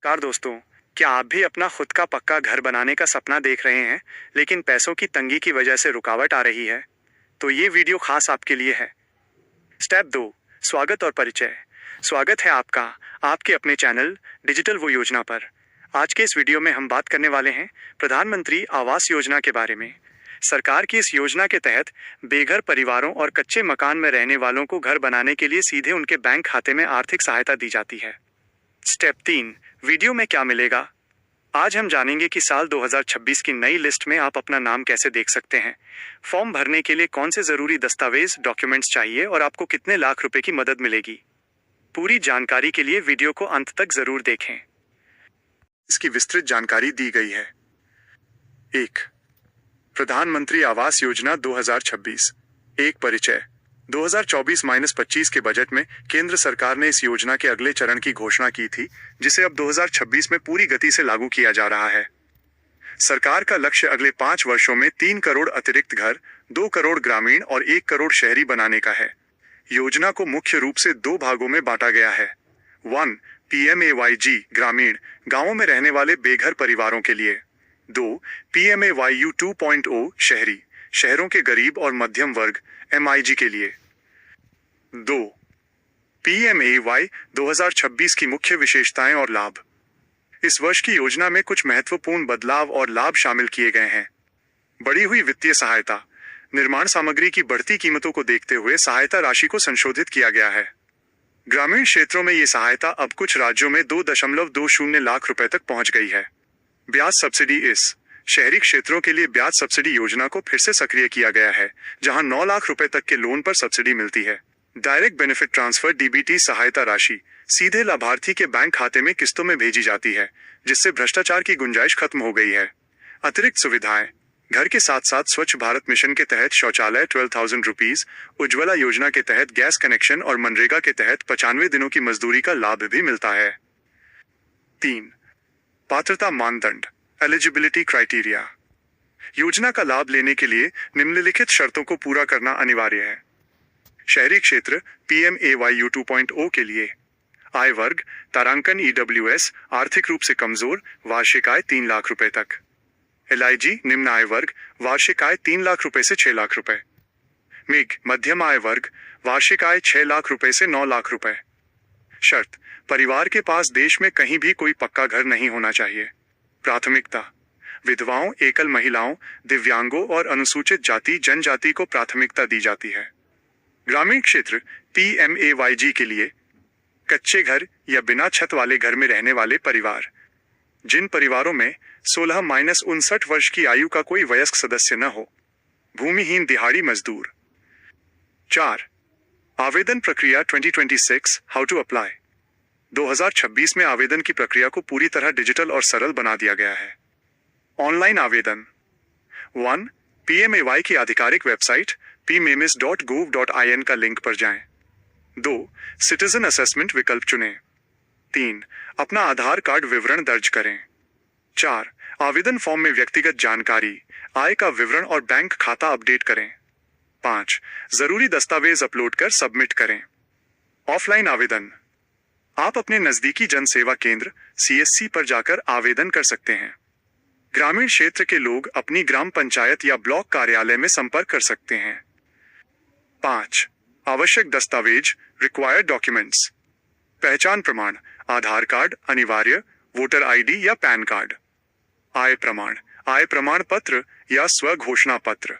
Car दोस्तों, क्या आप भी अपना खुद का पक्का घर बनाने का सपना देख रहे हैं, लेकिन पैसों की तंगी की वजह से रुकावट आ रही है? तो ये वीडियो खास आपके लिए है। स्टेप 2, स्वागत और परिचय। स्वागत है आपका आपके अपने चैनल डिजिटल वो योजना पर। आज के इस वीडियो में हम बात करने वाले हैं प्रधानमंत्री आवास योजना के बारे में। सरकार की इस योजना के तहत बेघर परिवारों और कच्चे मकान में रहने वालों को घर बनाने के लिए सीधे उनके बैंक खाते में आर्थिक सहायता दी जाती है। स्टेप 3, वीडियो में क्या मिलेगा? आज हम जानेंगे कि साल 2026 की नई लिस्ट में आप अपना नाम कैसे देख सकते हैं, फॉर्म भरने के लिए कौन से जरूरी दस्तावेज डॉक्यूमेंट्स चाहिए और आपको कितने लाख रुपए की मदद मिलेगी। पूरी जानकारी के लिए वीडियो को अंत तक जरूर देखें। इसकी विस्तृत जानकारी दी गई है। 1, प्रधानमंत्री आवास योजना 2026। एक परिचय। 2024-25 के बजट में केंद्र सरकार ने इस योजना के अगले चरण की घोषणा की थी, जिसे अब 2026 में पूरी गति से लागू किया जा रहा है। सरकार का लक्ष्य अगले 5 वर्षों में 3 करोड़ अतिरिक्त घर, 2 करोड़ ग्रामीण और 1 करोड़ शहरी बनाने का है। योजना को मुख्य रूप से 2 भागों में बांटा गया है। 1, PMAYG ग्रामीण, गांवों में रहने वाले बेघर परिवारों के लिए। 2, PMAYU 2.0 शहरी, शहरों के गरीब और मध्यम वर्ग MIG के लिए। 2, PMAY 2026 की मुख्य विशेषताएं और लाभ। इस वर्ष की योजना में कुछ महत्वपूर्ण बदलाव और लाभ शामिल किए गए हैं। बढ़ी हुई वित्तीय सहायता। निर्माण सामग्री की बढ़ती कीमतों को देखते हुए सहायता राशि को संशोधित किया गया है। ग्रामीण क्षेत्रों में ये सहायता अब कुछ राज्यों में 2.20 लाख रुपए तक पहुंच गई है। ब्याज सब्सिडी। इस शहरी क्षेत्रों के लिए ब्याज सब्सिडी योजना को फिर से सक्रिय किया गया है, जहां 9 लाख रुपए तक के लोन पर सब्सिडी मिलती है। डायरेक्ट बेनिफिट ट्रांसफर DBT सहायता राशि सीधे लाभार्थी के बैंक खाते में किस्तों में भेजी जाती है, जिससे भ्रष्टाचार की गुंजाइश खत्म हो गई है। अतिरिक्त सुविधाएं। घर के साथ साथ स्वच्छ भारत मिशन के तहत शौचालय 12,000 रुपीज, उज्ज्वला योजना के तहत गैस कनेक्शन और मनरेगा के तहत 95 दिनों की मजदूरी का लाभ भी मिलता है। 3, पात्रता मानदंड एलिजिबिलिटी क्राइटेरिया। योजना का लाभ लेने के लिए निम्नलिखित शर्तों को पूरा करना अनिवार्य है। शहरी क्षेत्र PMAYU 2.0 के लिए आय वर्ग तारांकन EWS आर्थिक रूप से कमजोर, वार्षिक आय 3 लाख रुपए तक। LIG निम्न आय वर्ग, वार्षिक आय 3 लाख रुपए से 6 लाख रुपए। MIG मध्यम आय वर्ग, वार्षिक आय 6 लाख रुपए से 9 लाख रुपए। शर्त, परिवार के पास देश में कहीं भी कोई पक्का घर नहीं होना चाहिए। प्राथमिकता, विधवाओं, एकल महिलाओं, दिव्यांगों और अनुसूचित जाति जनजाति को प्राथमिकता दी जाती है। ग्रामीण क्षेत्र PMAYG के लिए कच्चे घर या बिना छत वाले घर में रहने वाले परिवार, जिन परिवारों में 16-59 वर्ष की आयु का कोई वयस्क सदस्य न हो। भूमिहीन दिहाड़ी मजदूर। 4, आवेदन प्रक्रिया 2026 हाउ टू अप्लाई। 2026 में आवेदन की प्रक्रिया को पूरी तरह डिजिटल और सरल बना दिया गया है। ऑनलाइन आवेदन। 1, PMAY की आधिकारिक वेबसाइट pmemis.gov.in का लिंक पर जाएं। 2, सिटीजन असेसमेंट विकल्प चुनें। 3, अपना आधार कार्ड विवरण दर्ज करें। 4, आवेदन फॉर्म में व्यक्तिगत जानकारी, आय का विवरण और बैंक खाता अपडेट करें। 5, जरूरी दस्तावेज अपलोड कर सबमिट करें। ऑफलाइन आवेदन। आप अपने नजदीकी जन सेवा केंद्र CSC पर जाकर आवेदन कर सकते हैं। ग्रामीण क्षेत्र के लोग अपनी ग्राम पंचायत या ब्लॉक कार्यालय में संपर्क कर सकते हैं। 5, आवश्यक दस्तावेज रिक्वायर्ड डॉक्यूमेंट्स। पहचान प्रमाण, आधार कार्ड अनिवार्य, वोटर ID या पैन कार्ड। आय प्रमाण, आय प्रमाण पत्र या स्व घोषणा पत्र।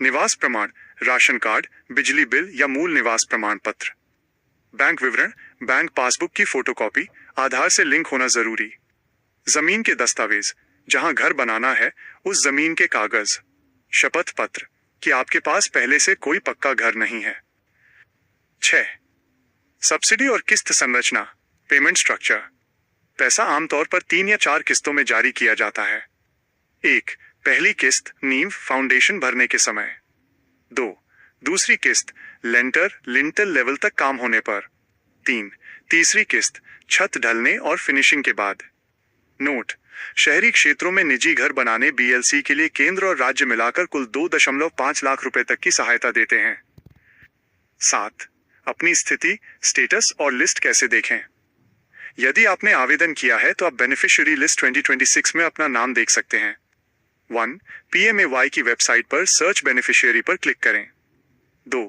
निवास प्रमाण, राशन कार्ड, बिजली बिल या मूल निवास प्रमाण पत्र। बैंक विवरण, बैंक पासबुक की फोटोकॉपी, आधार से लिंक होना जरूरी। जमीन के दस्तावेज, जहां घर बनाना है उस जमीन के कागज। शपथ पत्र कि आपके पास पहले से कोई पक्का घर नहीं है। 6, सब्सिडी और किस्त संरचना पेमेंट स्ट्रक्चर। पैसा आमतौर पर 3 या 4 किस्तों में जारी किया जाता है। 1, पहली किस्त नींव फाउंडेशन भरने के समय। 2, दूसरी किस्त लिंटल लेवल तक काम होने पर। 3, तीसरी किस्त छत ढलने और फिनिशिंग के बाद। नोट, शहरी क्षेत्रों में निजी घर बनाने BLC के लिए केंद्र और राज्य मिलाकर कुल 2.5 लाख रुपए तक की सहायता देते हैं। 7, अपनी स्थिति, स्टेटस और लिस्ट कैसे देखें। यदि आपने आवेदन किया है तो आप बेनिफिशियरी लिस्ट 2026 में अपना नाम देख सकते हैं। 1. PMAY की वेबसाइट पर सर्च बेनिफिशियरी पर क्लिक करें। 2.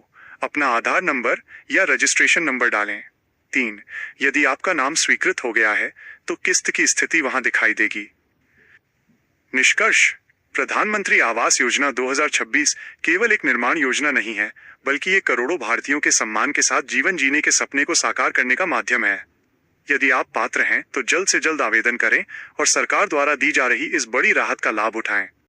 अपना आधार नंबर या रजिस्ट्रेशन नंबर डालें। 3. यदि आपका नाम स्वीकृत हो गया है तो किस्त की स्थिति वहां दिखाई देगी। निष्कर्ष: प्रधानमंत्री आवास योजना 2026 केवल एक निर्माण योजना नहीं है, बल्कि ये करोड़ों भारतीयों के सम्मान के साथ जीवन जीने के सपने को साकार करने का माध्यम है। यदि आप पात्र हैं तो जल्द से जल्द आवेदन करें और सरकार द्वारा दी जा रही इस बड़ी राहत का लाभ उठाएं।